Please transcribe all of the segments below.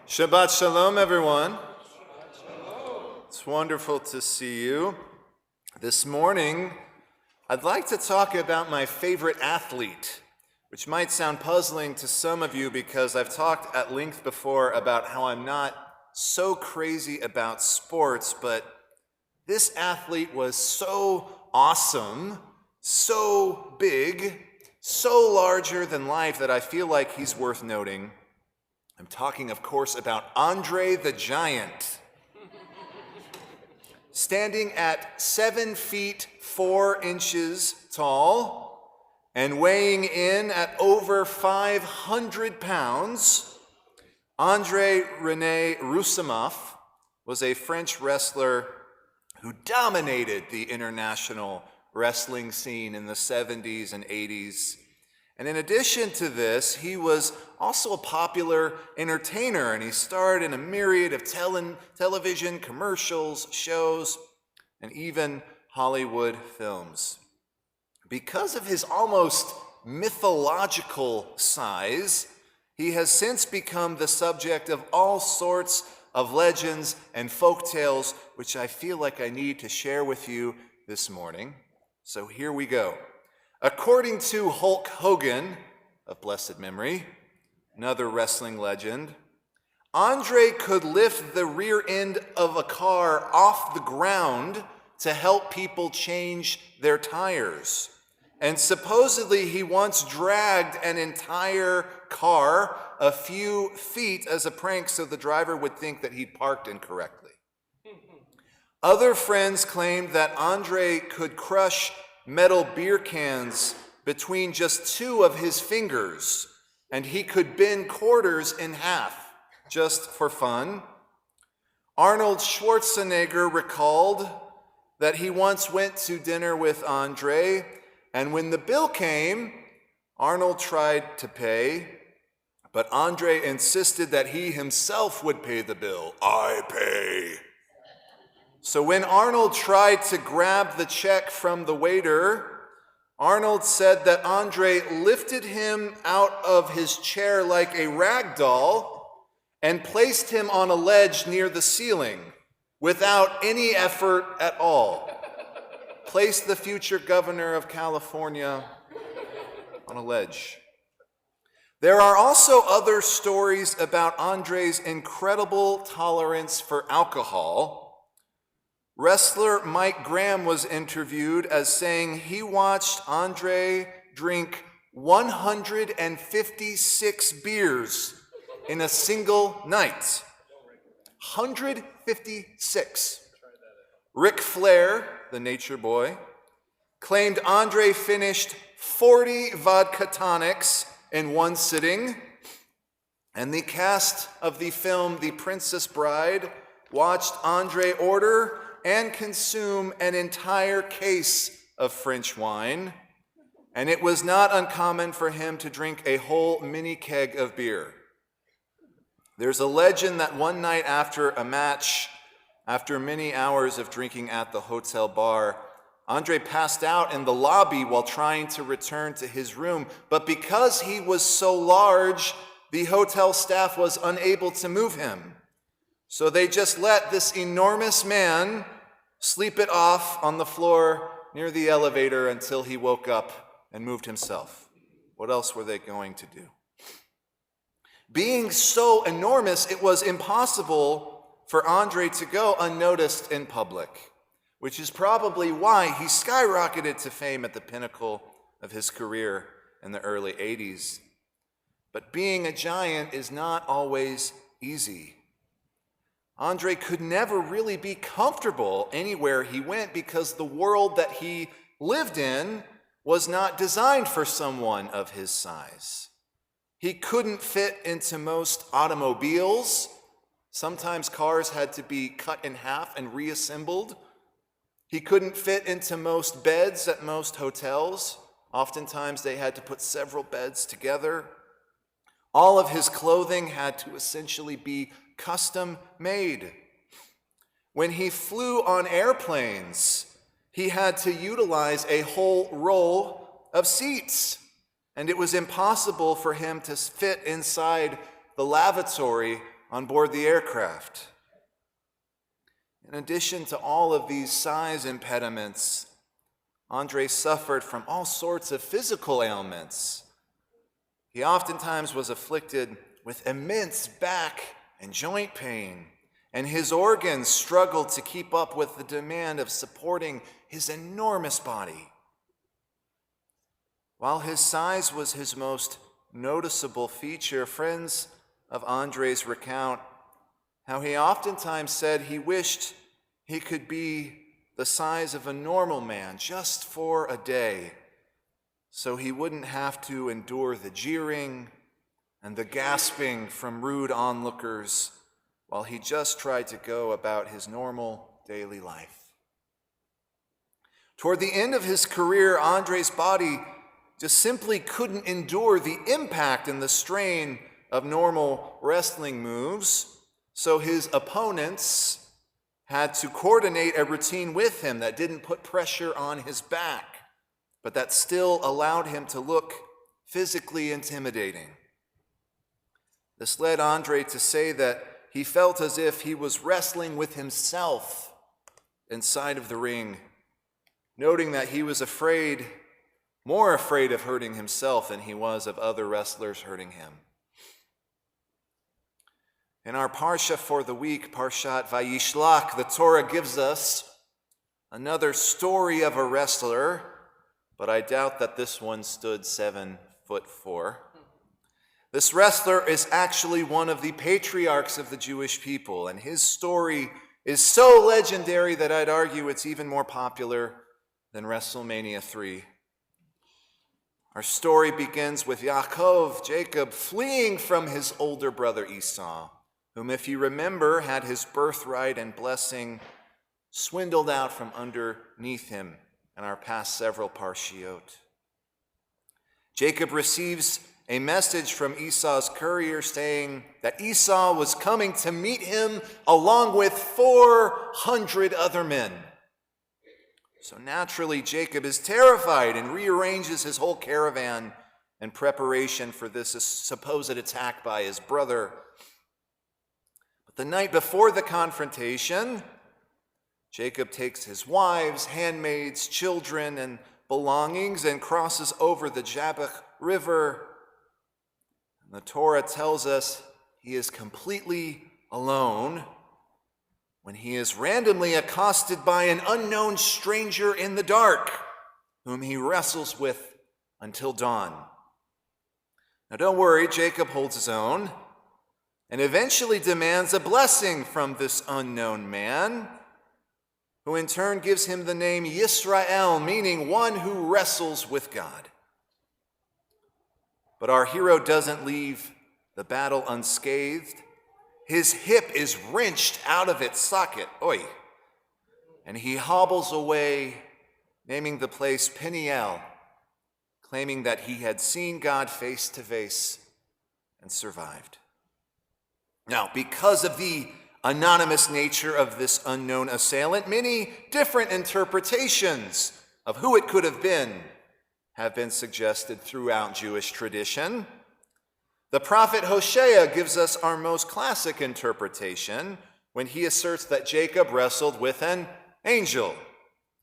Shabbat Shalom, everyone. It's wonderful to see you. This morning, I'd like to talk about my favorite athlete, which might sound puzzling to some of you because I've talked at length before about how I'm not so crazy about sports, but this athlete was so awesome, so big, so larger than life that I feel like he's worth noting. I'm talking, of course, about Andre the Giant. Standing at 7 feet 4 inches tall and weighing in at over 500 pounds, Andre René Roussimoff was a French wrestler who dominated the international wrestling scene in the 70s and 80s. And in addition to this, he was also a popular entertainer, and he starred in a myriad of television, commercials, shows, and even Hollywood films. Because of his almost mythological size, he has since become the subject of all sorts of legends and folktales, which I feel like I need to share with you this morning. So here we go. According to Hulk Hogan, of blessed memory, another wrestling legend, Andre could lift the rear end of a car off the ground to help people change their tires. And supposedly he once dragged an entire car a few feet as a prank so the driver would think that he'd parked incorrectly. Other friends claimed that Andre could crush metal beer cans between just 2 of his fingers, and he could bend quarters in half just for fun. Arnold Schwarzenegger recalled that he once went to dinner with Andre, and when the bill came, Arnold tried to pay, but Andre insisted that he himself would pay the bill. I pay. So when Arnold tried to grab the check from the waiter, Arnold said that Andre lifted him out of his chair like a rag doll and placed him on a ledge near the ceiling without any effort at all. Placed the future governor of California on a ledge. There are also other stories about Andre's incredible tolerance for alcohol. Wrestler Mike Graham was interviewed as saying he watched Andre drink 156 beers in a single night. 156. Ric Flair, the nature boy, claimed Andre finished 40 vodka tonics in one sitting, and the cast of the film The Princess Bride watched Andre order and consume an entire case of French wine, and it was not uncommon for him to drink a whole mini keg of beer. There's a legend that one night after a match, after many hours of drinking at the hotel bar, Andre passed out in the lobby while trying to return to his room, but because he was so large, the hotel staff was unable to move him. So they just let this enormous man sleep it off on the floor near the elevator until he woke up and moved himself. What else were they going to do? Being so enormous, it was impossible for Andre to go unnoticed in public, which is probably why he skyrocketed to fame at the pinnacle of his career in the early 80s. But being a giant is not always easy. Andre could never really be comfortable anywhere he went because the world that he lived in was not designed for someone of his size. He couldn't fit into most automobiles. Sometimes cars had to be cut in half and reassembled. He couldn't fit into most beds at most hotels. Oftentimes they had to put several beds together. All of his clothing had to essentially be custom made. When he flew on airplanes, he had to utilize a whole row of seats, and it was impossible for him to fit inside the lavatory on board the aircraft. In addition to all of these size impediments, Andre suffered from all sorts of physical ailments. He oftentimes was afflicted with immense back and joint pain, and his organs struggled to keep up with the demand of supporting his enormous body. While his size was his most noticeable feature, friends of Andre's recount how he oftentimes said he wished he could be the size of a normal man just for a day, so he wouldn't have to endure the jeering and the gasping from rude onlookers while he just tried to go about his normal daily life. Toward the end of his career, Andre's body just simply couldn't endure the impact and the strain of normal wrestling moves, so his opponents had to coordinate a routine with him that didn't put pressure on his back, but that still allowed him to look physically intimidating. This led Andre to say that he felt as if he was wrestling with himself inside of the ring, noting that he was more afraid of hurting himself than he was of other wrestlers hurting him. In our Parsha for the week, Parshat Vayishlach, the Torah gives us another story of a wrestler, but I doubt that this one stood 7'4". This wrestler is actually one of the patriarchs of the Jewish people, and his story is so legendary that I'd argue it's even more popular than WrestleMania 3. Our story begins with Jacob, fleeing from his older brother Esau, whom, if you remember, had his birthright and blessing swindled out from underneath him in our past several parshiot. Jacob receives a message from Esau's courier saying that Esau was coming to meet him along with 400 other men. So naturally, Jacob is terrified and rearranges his whole caravan in preparation for this supposed attack by his brother. But the night before the confrontation, Jacob takes his wives, handmaids, children, and belongings and crosses over the Jabbok River. And the Torah tells us he is completely alone when he is randomly accosted by an unknown stranger in the dark, whom he wrestles with until dawn. Now don't worry, Jacob holds his own and eventually demands a blessing from this unknown man, who in turn gives him the name Yisrael, meaning one who wrestles with God. But our hero doesn't leave the battle unscathed. His hip is wrenched out of its socket, and he hobbles away, naming the place Peniel, claiming that he had seen God face to face and survived. Now, because of the anonymous nature of this unknown assailant, many different interpretations of who it could have been have been suggested throughout Jewish tradition. The prophet Hosea gives us our most classic interpretation when he asserts that Jacob wrestled with an angel.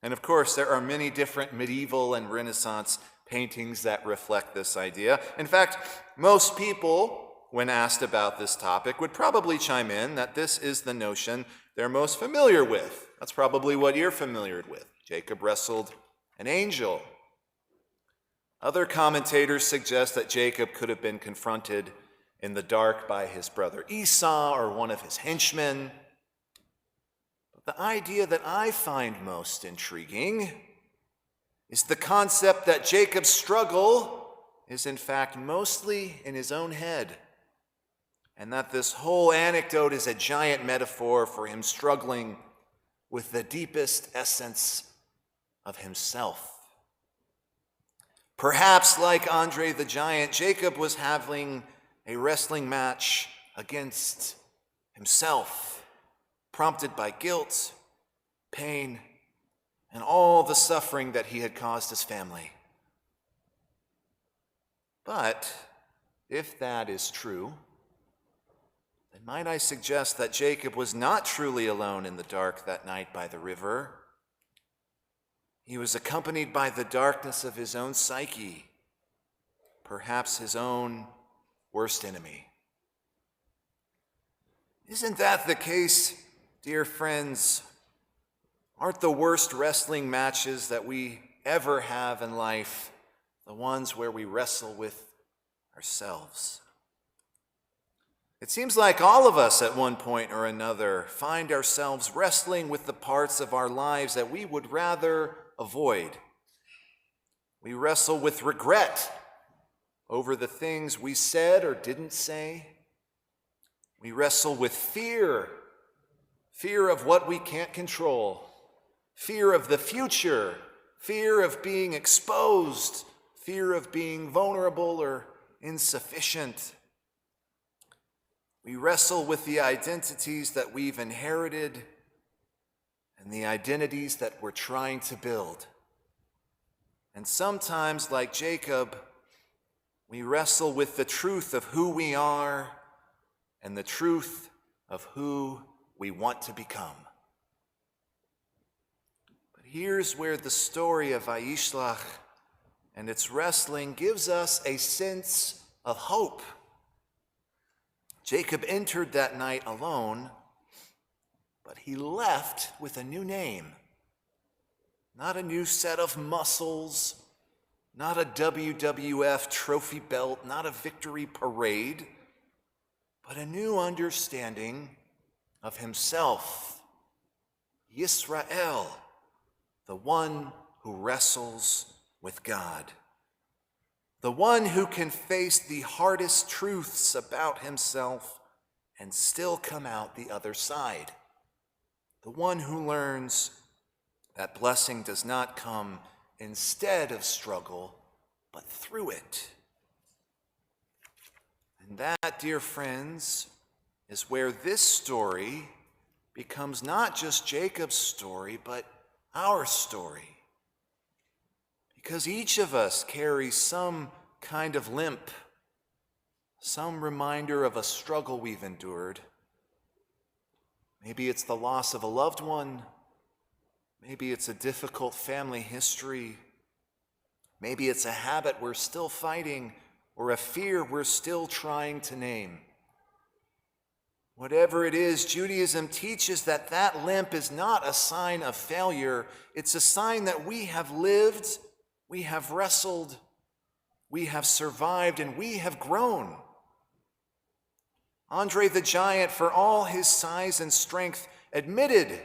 And of course, there are many different medieval and Renaissance paintings that reflect this idea. In fact, most people, when asked about this topic, would probably chime in that this is the notion they're most familiar with. That's probably what you're familiar with. Jacob wrestled an angel. Other commentators suggest that Jacob could have been confronted in the dark by his brother Esau or one of his henchmen. But the idea that I find most intriguing is the concept that Jacob's struggle is in fact mostly in his own head, and that this whole anecdote is a giant metaphor for him struggling with the deepest essence of himself. Perhaps, like Andre the Giant, Jacob was having a wrestling match against himself, prompted by guilt, pain, and all the suffering that he had caused his family. But if that is true, then might I suggest that Jacob was not truly alone in the dark that night by the river. He was accompanied by the darkness of his own psyche, perhaps his own worst enemy. Isn't that the case, dear friends? Aren't the worst wrestling matches that we ever have in life the ones where we wrestle with ourselves? It seems like all of us at one point or another find ourselves wrestling with the parts of our lives that we would rather avoid. We wrestle with regret over the things we said or didn't say. We wrestle with fear of what we can't control, fear of the future, fear of being exposed, fear of being vulnerable or insufficient. We wrestle with the identities that we've inherited and the identities that we're trying to build. And sometimes, like Jacob, we wrestle with the truth of who we are and the truth of who we want to become. But here's where the story of Vayishlach and its wrestling gives us a sense of hope. Jacob entered that night alone, but he left with a new name. Not a new set of muscles, not a WWF trophy belt, not a victory parade, but a new understanding of himself. Yisrael, the one who wrestles with God. The one who can face the hardest truths about himself and still come out the other side. The one who learns that blessing does not come instead of struggle, but through it. And that, dear friends, is where this story becomes not just Jacob's story, but our story. Because each of us carries some kind of limp, some reminder of a struggle we've endured. Maybe it's the loss of a loved one. Maybe it's a difficult family history. Maybe it's a habit we're still fighting or a fear we're still trying to name. Whatever it is, Judaism teaches that that limp is not a sign of failure. It's a sign that we have lived, we have wrestled, we have survived, and we have grown. Andre the Giant, for all his size and strength, admitted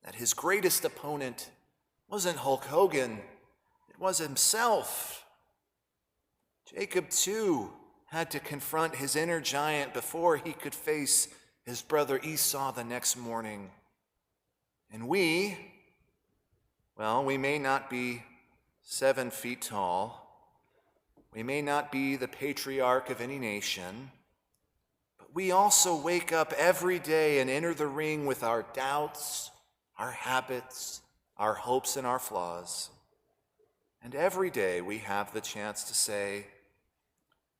that his greatest opponent wasn't Hulk Hogan, it was himself. Jacob, too, had to confront his inner giant before he could face his brother Esau the next morning. And we may not be 7 feet tall. We may not be the patriarch of any nation. But we also wake up every day and enter the ring with our doubts, our habits, our hopes, and our flaws. And every day we have the chance to say,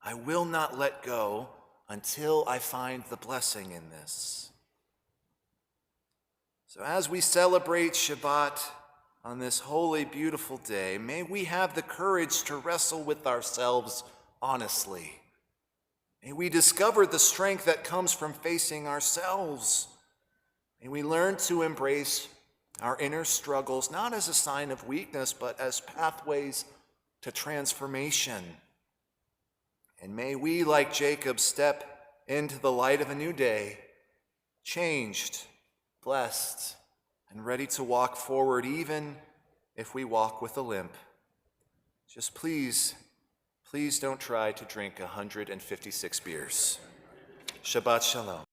I will not let go until I find the blessing in this. So as we celebrate Shabbat on this holy, beautiful day, may we have the courage to wrestle with ourselves honestly. May we discover the strength that comes from facing ourselves. May we learn to embrace our inner struggles, not as a sign of weakness, but as pathways to transformation. And may we, like Jacob, step into the light of a new day, changed, blessed, and ready to walk forward, even if we walk with a limp. Just please don't try to drink 156 beers. Shabbat Shalom.